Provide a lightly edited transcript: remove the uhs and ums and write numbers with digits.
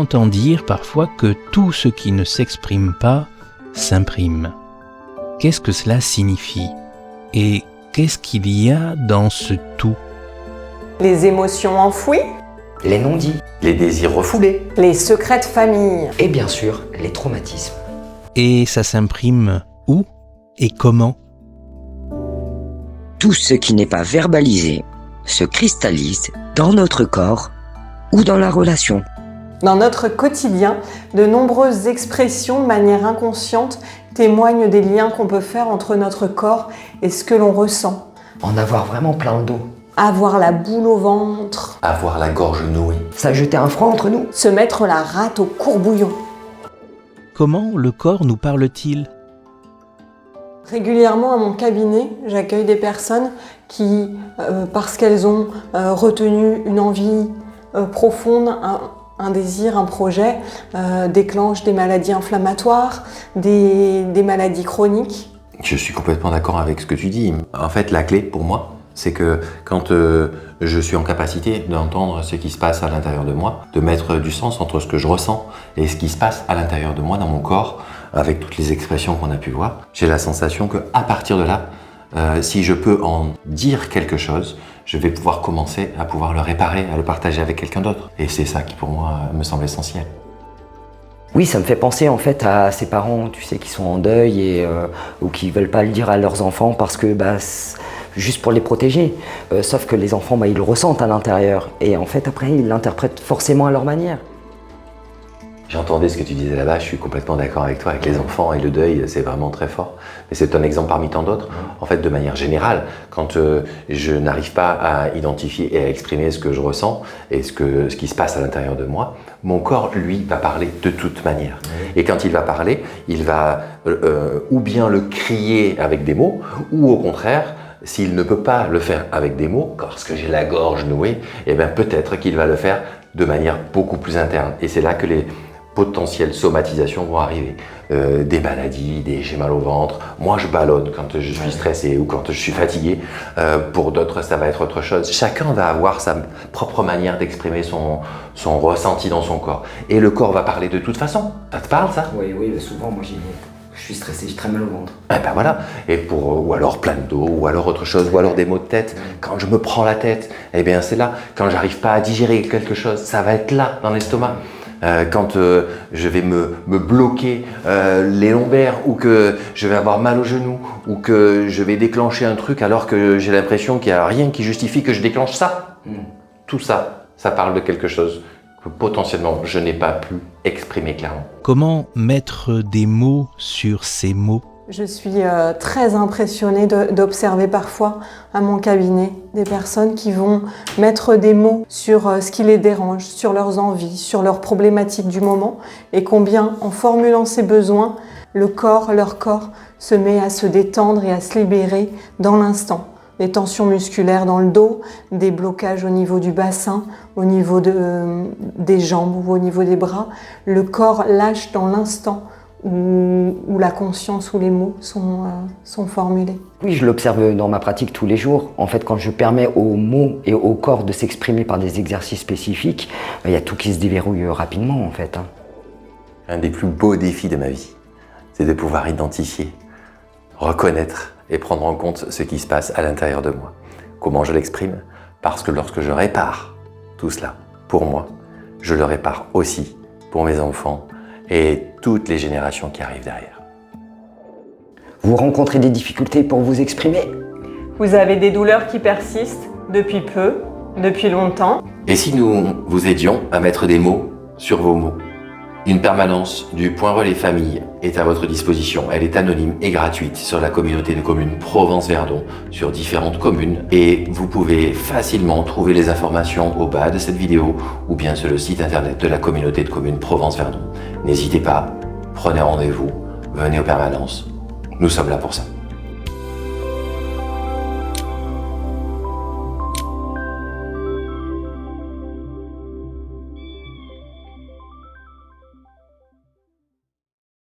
entend dire parfois que tout ce qui ne s'exprime pas s'imprime. Qu'est-ce que cela signifie? Et qu'est-ce qu'il y a dans ce tout? Les émotions enfouies, Les non-dits, les désirs refoulés les secrets de famille, et bien sûr les traumatismes. Et ça s'imprime où et comment? Tout ce qui n'est pas verbalisé se cristallise dans notre corps ou dans la relation. Dans notre quotidien, de nombreuses expressions de manière inconsciente témoignent des liens qu'on peut faire entre notre corps et ce que l'on ressent. En avoir vraiment plein le dos. Avoir la boule au ventre, Avoir la gorge nouée. S'ajouter un froid entre nous. se mettre la rate au courbouillon. Comment le corps nous parle-t-il? Régulièrement à mon cabinet, j'accueille des personnes qui, parce qu'elles ont retenu une envie profonde, un désir, un projet, déclenchent des maladies inflammatoires, des maladies chroniques. Je suis complètement d'accord avec ce que tu dis. En fait, la clé pour moi, c'est que quand je suis en capacité d'entendre ce qui se passe à l'intérieur de moi, de mettre du sens entre ce que je ressens et ce qui se passe à l'intérieur de moi, dans mon corps, avec toutes les expressions qu'on a pu voir, j'ai la sensation qu'à partir de là, si je peux en dire quelque chose, je vais pouvoir commencer à pouvoir le réparer, à le partager avec quelqu'un d'autre. Et c'est ça qui pour moi me semble essentiel. Oui, ça me fait penser en fait à ces parents, tu sais, qui sont en deuil et ou qui veulent pas le dire à leurs enfants parce que juste pour les protéger. Sauf que les enfants, ils le ressentent à l'intérieur et en fait après ils l'interprètent forcément à leur manière. J'entendais ce que tu disais là-bas, je suis complètement d'accord avec toi, avec les enfants et le deuil, c'est vraiment très fort. Mais c'est un exemple parmi tant d'autres. En fait, de manière générale, quand je n'arrive pas à identifier et à exprimer ce que je ressens et ce qui se passe à l'intérieur de moi, mon corps, lui, va parler de toute manière. Et quand il va parler, il va ou bien le crier avec des mots, ou au contraire, s'il ne peut pas le faire avec des mots, parce que j'ai la gorge nouée, eh bien peut-être qu'il va le faire de manière beaucoup plus interne. Et c'est là que les potentielles somatisations vont arriver. Des maladies, j'ai mal au ventre. Moi, je ballonne quand je suis stressé ou quand je suis fatigué. Pour d'autres, ça va être autre chose. Chacun va avoir sa propre manière d'exprimer son ressenti dans son corps. Et le corps va parler de toute façon. Ça te parle, ça? Oui, souvent, moi je suis stressé, j'ai très mal au ventre. Eh ben voilà. Et ou alors plein de dos, ou alors autre chose, ou alors des maux de tête. Quand je me prends la tête, eh bien c'est là. Quand j'arrive pas à digérer quelque chose, ça va être là, dans l'estomac. Quand je vais me bloquer les lombaires ou que je vais avoir mal au genou ou que je vais déclencher un truc alors que j'ai l'impression qu'il n'y a rien qui justifie que je déclenche ça. Tout ça, ça parle de quelque chose que potentiellement je n'ai pas pu exprimer clairement. Comment mettre des mots sur ces mots? Je suis très impressionnée d'observer parfois à mon cabinet des personnes qui vont mettre des mots sur ce qui les dérange, sur leurs envies, sur leurs problématiques du moment et combien, en formulant ces besoins, leur corps se met à se détendre et à se libérer dans l'instant. Des tensions musculaires dans le dos, des blocages au niveau du bassin, au niveau des jambes ou au niveau des bras. Le corps lâche dans l'instant où la conscience ou les mots sont formulés. Oui, je l'observe dans ma pratique tous les jours. En fait, quand je permets aux mots et au corps de s'exprimer par des exercices spécifiques, il y a tout qui se déverrouille rapidement en fait. Un des plus beaux défis de ma vie, c'est de pouvoir identifier, reconnaître et prendre en compte ce qui se passe à l'intérieur de moi. Comment je l'exprime? Parce que lorsque je répare tout cela pour moi, je le répare aussi pour mes enfants et toutes les générations qui arrivent derrière. Vous rencontrez des difficultés pour vous exprimer? Vous avez des douleurs qui persistent depuis peu, depuis longtemps. Et si nous vous aidions à mettre des mots sur vos mots? Une permanence du Point Relais Famille est à votre disposition. Elle est anonyme et gratuite sur la communauté de communes Provence-Verdon, sur différentes communes. Et vous pouvez facilement trouver les informations au bas de cette vidéo ou bien sur le site internet de la communauté de communes Provence-Verdon. N'hésitez pas, prenez rendez-vous, venez aux permanences. Nous sommes là pour ça.